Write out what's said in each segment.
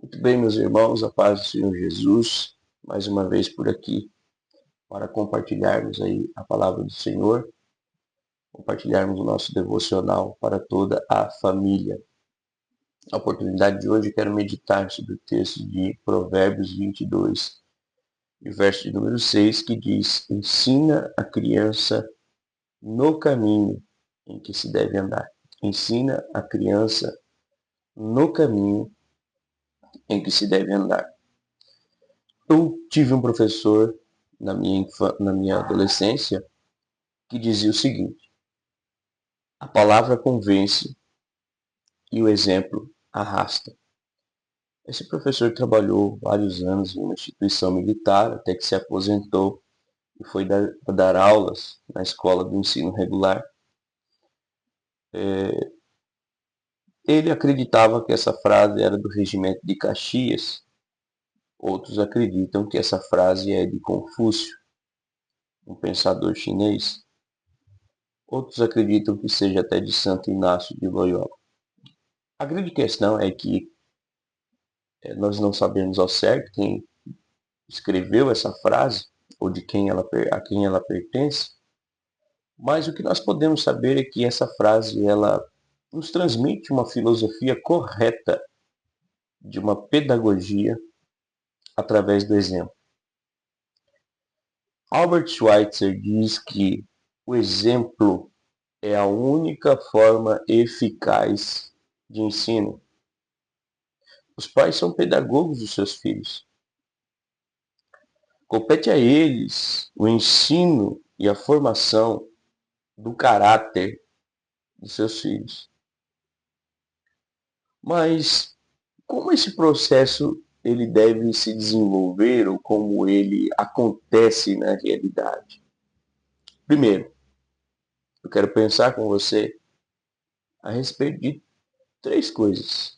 Muito bem, meus irmãos, a paz do Senhor Jesus, mais uma vez por aqui, para compartilharmos aí a palavra do Senhor, compartilharmos o nosso devocional para toda a família. Na oportunidade de hoje, quero meditar sobre o texto de Provérbios 22, e verso de número 6, que diz: Ensina a criança no caminho em que se deve andar. Ensina a criança no caminho em que se deve andar. Eu tive um professor na minha adolescência que dizia o seguinte: a palavra convence e o exemplo arrasta. Esse professor trabalhou vários anos em uma instituição militar até que se aposentou e foi dar aulas na escola do ensino regular. Ele acreditava que essa frase era do regimento de Caxias. Outros acreditam que essa frase é de Confúcio, um pensador chinês. Outros acreditam que seja até de Santo Inácio de Loyola. A grande questão é que nós não sabemos ao certo quem escreveu essa frase ou a quem ela pertence, mas o que nós podemos saber é que essa frase ela nos transmite uma filosofia correta de uma pedagogia através do exemplo. Albert Schweitzer diz que o exemplo é a única forma eficaz de ensino. Os pais são pedagogos dos seus filhos. Compete a eles o ensino e a formação do caráter de seus filhos. Mas como esse processo ele deve se desenvolver ou como ele acontece na realidade? Primeiro, eu quero pensar com você a respeito de três coisas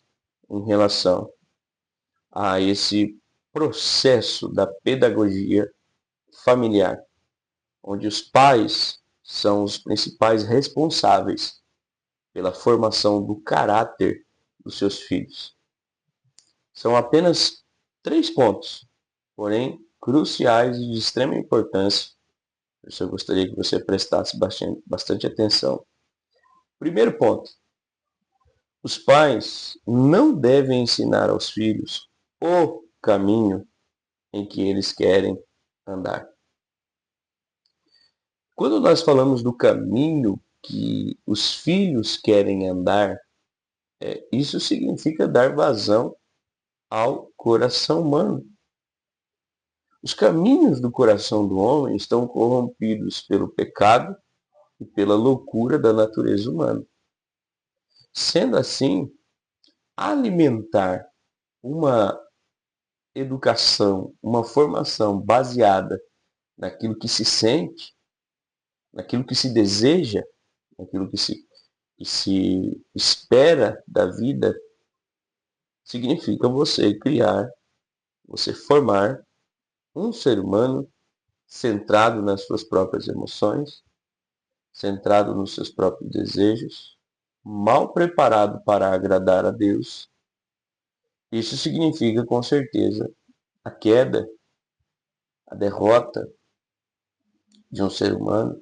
em relação a esse processo da pedagogia familiar, onde os pais são os principais responsáveis pela formação do caráter dos seus filhos. São apenas três pontos, porém cruciais e de extrema importância. Por isso eu gostaria que você prestasse bastante atenção. Primeiro ponto: os pais não devem ensinar aos filhos o caminho em que eles querem andar. Quando nós falamos do caminho que os filhos querem andar, isso significa dar vazão ao coração humano. Os caminhos do coração do homem estão corrompidos pelo pecado e pela loucura da natureza humana. Sendo assim, alimentar uma educação, uma formação baseada naquilo que se sente, naquilo que se deseja, naquilo que se espera da vida, significa você formar um ser humano centrado nas suas próprias emoções, centrado nos seus próprios desejos, mal preparado para agradar a Deus. Isso significa, com certeza, a queda, a derrota de um ser humano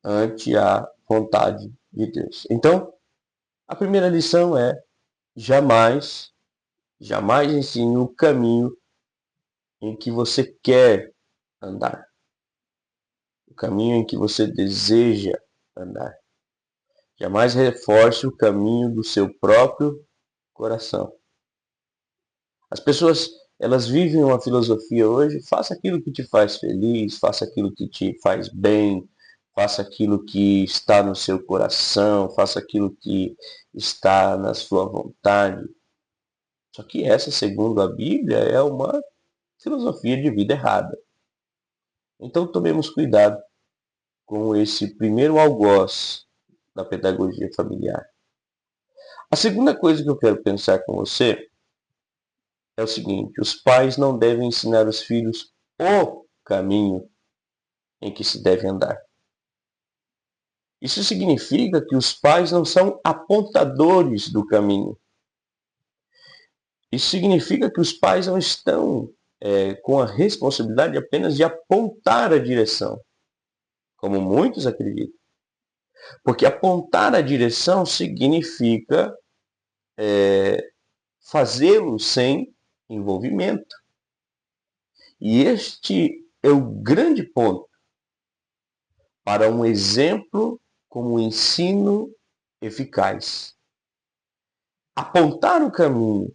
ante a vontade de Deus. Então, a primeira lição é: jamais ensine o caminho em que você quer andar, o caminho em que você deseja andar. Jamais reforce o caminho do seu próprio coração. As pessoas, elas vivem uma filosofia hoje: faça aquilo que te faz feliz, faça aquilo que te faz bem, faça aquilo que está no seu coração, faça aquilo que está na sua vontade. Só que essa, segundo a Bíblia, é uma filosofia de vida errada. Então tomemos cuidado com esse primeiro algoz da pedagogia familiar. A segunda coisa que eu quero pensar com você é o seguinte: os pais não devem ensinar os filhos o caminho em que se deve andar. Isso significa que os pais não são apontadores do caminho. Isso significa que os pais não estão com a responsabilidade apenas de apontar a direção, como muitos acreditam. Porque apontar a direção significa fazê-lo sem envolvimento. E este é o grande ponto para um exemplo como um ensino eficaz. Apontar o caminho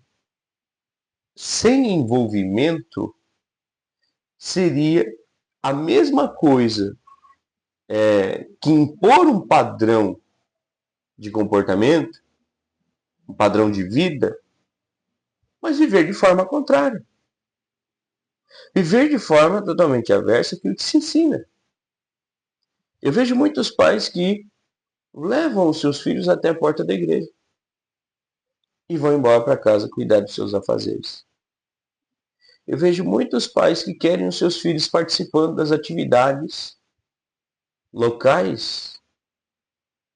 sem envolvimento seria a mesma coisa que impor um padrão de comportamento, um padrão de vida, mas viver de forma contrária. Viver de forma totalmente aversa àquilo que se ensina. Eu vejo muitos pais que levam os seus filhos até a porta da igreja e vão embora para casa cuidar dos seus afazeres. Eu vejo muitos pais que querem os seus filhos participando das atividades locais,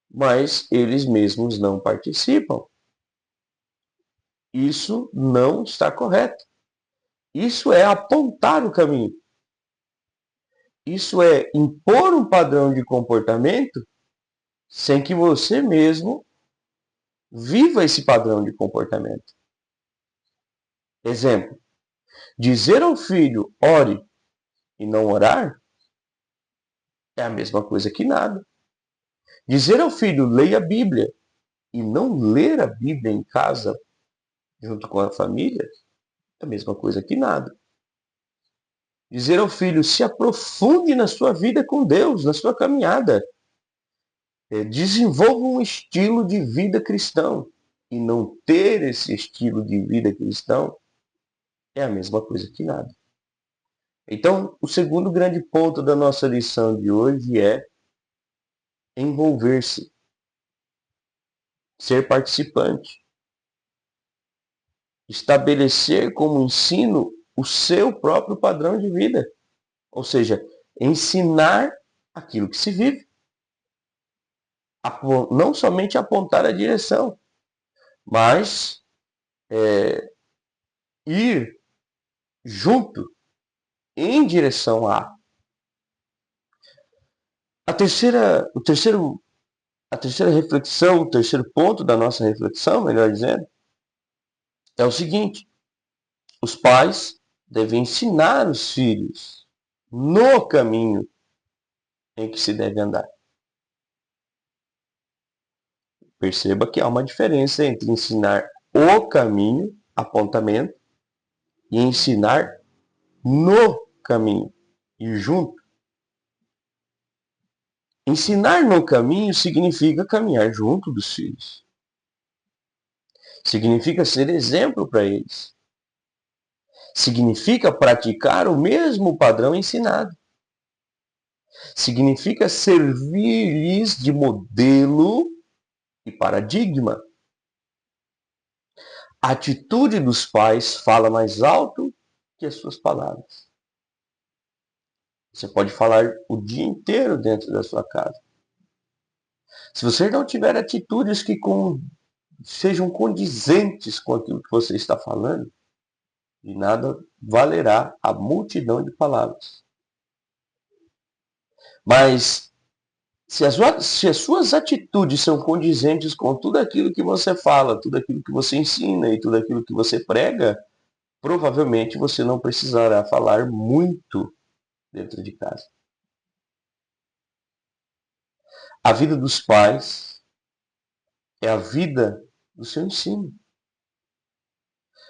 mas eles mesmos não participam. Isso não está correto. Isso é apontar o caminho. Isso é impor um padrão de comportamento sem que você mesmo viva esse padrão de comportamento. Exemplo, dizer ao filho, ore e não orar, é a mesma coisa que nada. Dizer ao filho, leia a Bíblia e não ler a Bíblia em casa, junto com a família, é a mesma coisa que nada. Dizer ao filho, se aprofunde na sua vida com Deus, na sua caminhada. Desenvolva um estilo de vida cristão. E não ter esse estilo de vida cristão é a mesma coisa que nada. Então, o segundo grande ponto da nossa lição de hoje é envolver-se, ser participante, estabelecer como ensino o seu próprio padrão de vida, ou seja, ensinar aquilo que se vive, não somente apontar a direção, mas ir junto em direção a terceira reflexão, o terceiro ponto da nossa reflexão, melhor dizendo, é o seguinte: os pais devem ensinar os filhos no caminho em que se deve andar. Perceba que há uma diferença entre ensinar o caminho, apontamento, e ensinar no caminho, ir junto. Ensinar no caminho significa caminhar junto dos filhos. Significa ser exemplo para eles. Significa praticar o mesmo padrão ensinado. Significa servir-lhes de modelo e paradigma. A atitude dos pais fala mais alto que as suas palavras. Você pode falar o dia inteiro dentro da sua casa. Se você não tiver atitudes que sejam condizentes com aquilo que você está falando, de nada valerá a multidão de palavras. Mas se as suas atitudes são condizentes com tudo aquilo que você fala, tudo aquilo que você ensina e tudo aquilo que você prega, provavelmente você não precisará falar muito dentro de casa. A vida dos pais é a vida do seu ensino.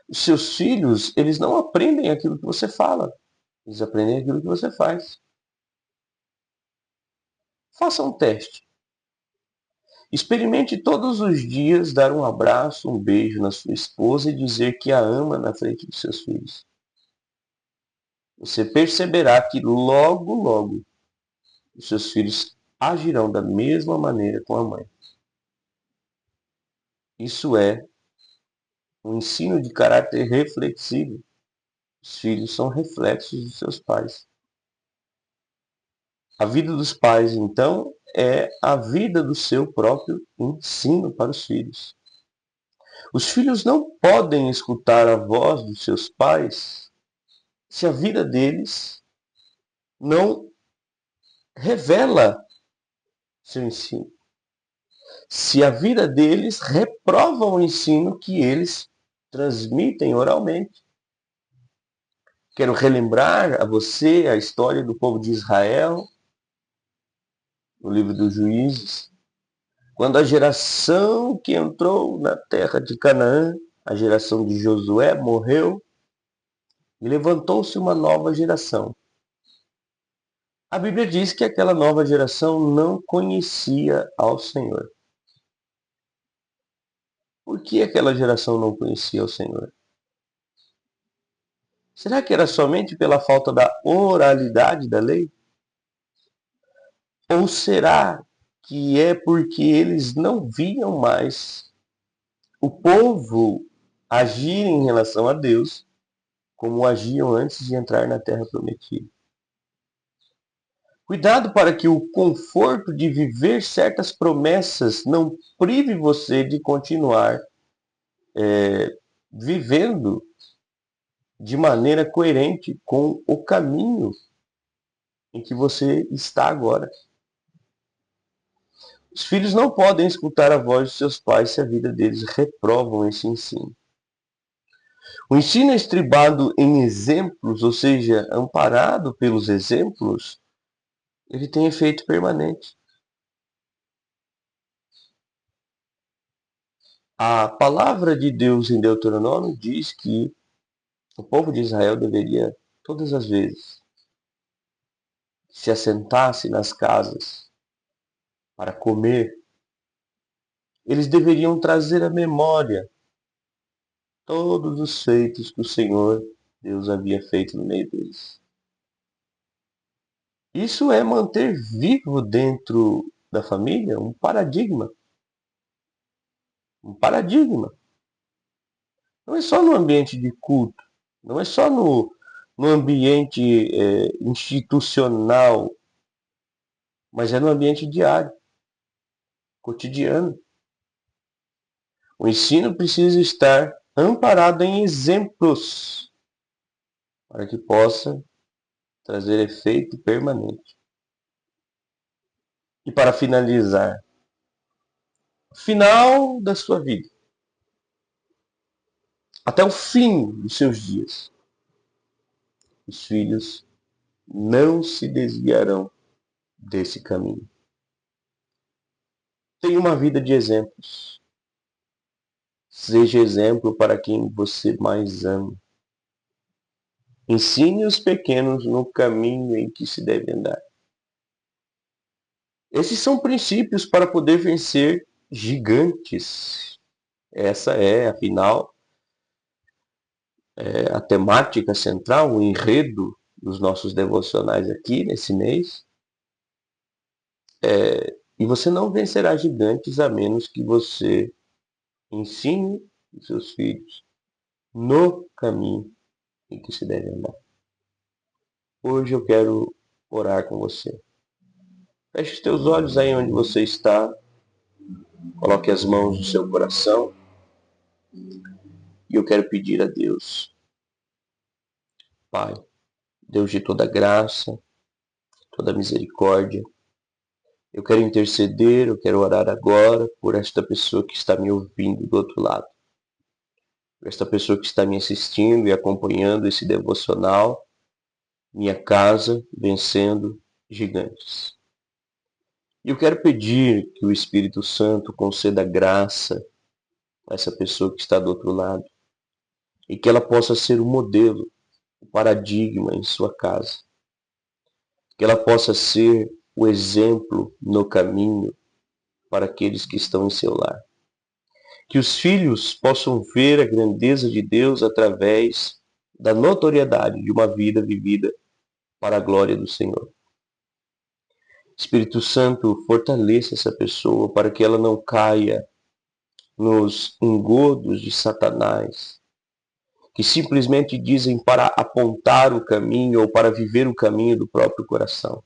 Os seus filhos, eles não aprendem aquilo que você fala, eles aprendem aquilo que você faz. Faça um teste. Experimente todos os dias dar um abraço, um beijo na sua esposa e dizer que a ama na frente dos seus filhos. Você perceberá que logo, logo, os seus filhos agirão da mesma maneira com a mãe. Isso é um ensino de caráter reflexivo. Os filhos são reflexos dos seus pais. A vida dos pais, então, é a vida do seu próprio ensino para os filhos. Os filhos não podem escutar a voz dos seus pais se a vida deles não revela seu ensino. Se a vida deles reprova o ensino que eles transmitem oralmente. Quero relembrar a você a história do povo de Israel, no livro dos Juízes, quando a geração que entrou na terra de Canaã, a geração de Josué, morreu e levantou-se uma nova geração. A Bíblia diz que aquela nova geração não conhecia ao Senhor. Por que aquela geração não conhecia o Senhor? Será que era somente pela falta da oralidade da lei? Ou será que é porque eles não viam mais o povo agir em relação a Deus como agiam antes de entrar na Terra Prometida? Cuidado para que o conforto de viver certas promessas não prive você de continuar vivendo de maneira coerente com o caminho em que você está agora. Os filhos não podem escutar a voz de seus pais se a vida deles reprovam esse ensino. O ensino estribado em exemplos, ou seja, amparado pelos exemplos, ele tem efeito permanente. A palavra de Deus em Deuteronômio diz que o povo de Israel deveria, todas as vezes, se assentasse nas casas para comer, eles deveriam trazer à memória todos os feitos que o Senhor Deus havia feito no meio deles. Isso é manter vivo dentro da família um paradigma. Um paradigma. Não é só no ambiente de culto, não é só no ambiente institucional, mas é no ambiente diário, cotidiano. O ensino precisa estar amparado em exemplos para que possa trazer efeito permanente. E para finalizar, final da sua vida, até o fim dos seus dias, os filhos não se desviarão desse caminho. Tenha uma vida de exemplos. Seja exemplo para quem você mais ama. Ensine os pequenos no caminho em que se deve andar. Esses são princípios para poder vencer gigantes. Essa é, afinal, a temática central, o enredo dos nossos devocionais aqui nesse mês. E você não vencerá gigantes a menos que você ensine os seus filhos no caminho em que se deve andar. Hoje eu quero orar com você. Feche os teus olhos aí onde você está. Coloque as mãos no seu coração. E eu quero pedir a Deus, Pai, Deus de toda graça, toda misericórdia. Eu quero interceder, eu quero orar agora por esta pessoa que está me ouvindo do outro lado. Por esta pessoa que está me assistindo e acompanhando esse devocional, Minha Casa Vencendo Gigantes. E eu quero pedir que o Espírito Santo conceda graça a essa pessoa que está do outro lado e que ela possa ser o modelo, o paradigma em sua casa. Que ela possa ser o exemplo no caminho para aqueles que estão em seu lar. Que os filhos possam ver a grandeza de Deus através da notoriedade de uma vida vivida para a glória do Senhor. Espírito Santo, fortaleça essa pessoa para que ela não caia nos engodos de Satanás, que simplesmente dizem para apontar o caminho ou para viver o caminho do próprio coração.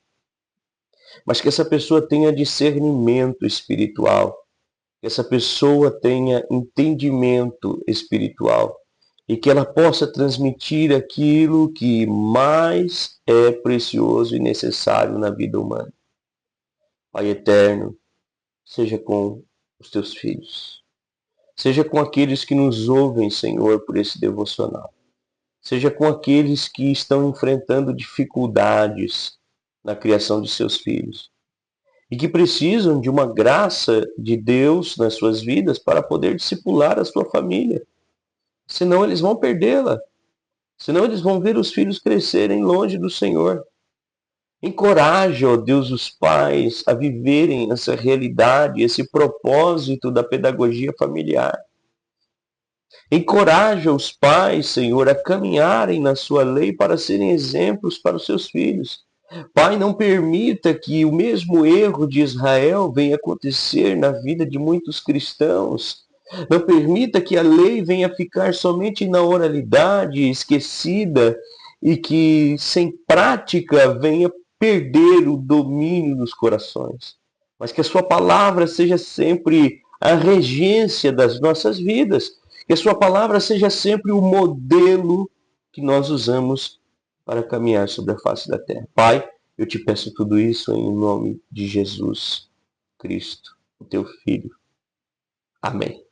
Mas que essa pessoa tenha discernimento espiritual que essa pessoa tenha entendimento espiritual e que ela possa transmitir aquilo que mais é precioso e necessário na vida humana. Pai eterno, seja com os teus filhos, seja com aqueles que nos ouvem, Senhor, por esse devocional, seja com aqueles que estão enfrentando dificuldades na criação de seus filhos e que precisam de uma graça de Deus nas suas vidas para poder discipular a sua família. Senão eles vão perdê-la. Senão eles vão ver os filhos crescerem longe do Senhor. Encoraje, ó Deus, os pais a viverem essa realidade, esse propósito da pedagogia familiar. Encoraja os pais, Senhor, a caminharem na sua lei para serem exemplos para os seus filhos. Pai, não permita que o mesmo erro de Israel venha acontecer na vida de muitos cristãos. Não permita que a lei venha ficar somente na oralidade, esquecida, e que, sem prática, venha perder o domínio dos corações. Mas que a sua palavra seja sempre a regência das nossas vidas. Que a sua palavra seja sempre o modelo que nós usamos para caminhar sobre a face da terra. Pai, eu te peço tudo isso em nome de Jesus Cristo, o teu Filho. Amém.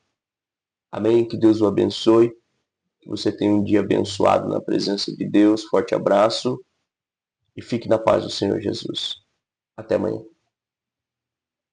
Amém. Que Deus o abençoe. Que você tenha um dia abençoado na presença de Deus. Forte abraço e fique na paz do Senhor Jesus. Até amanhã.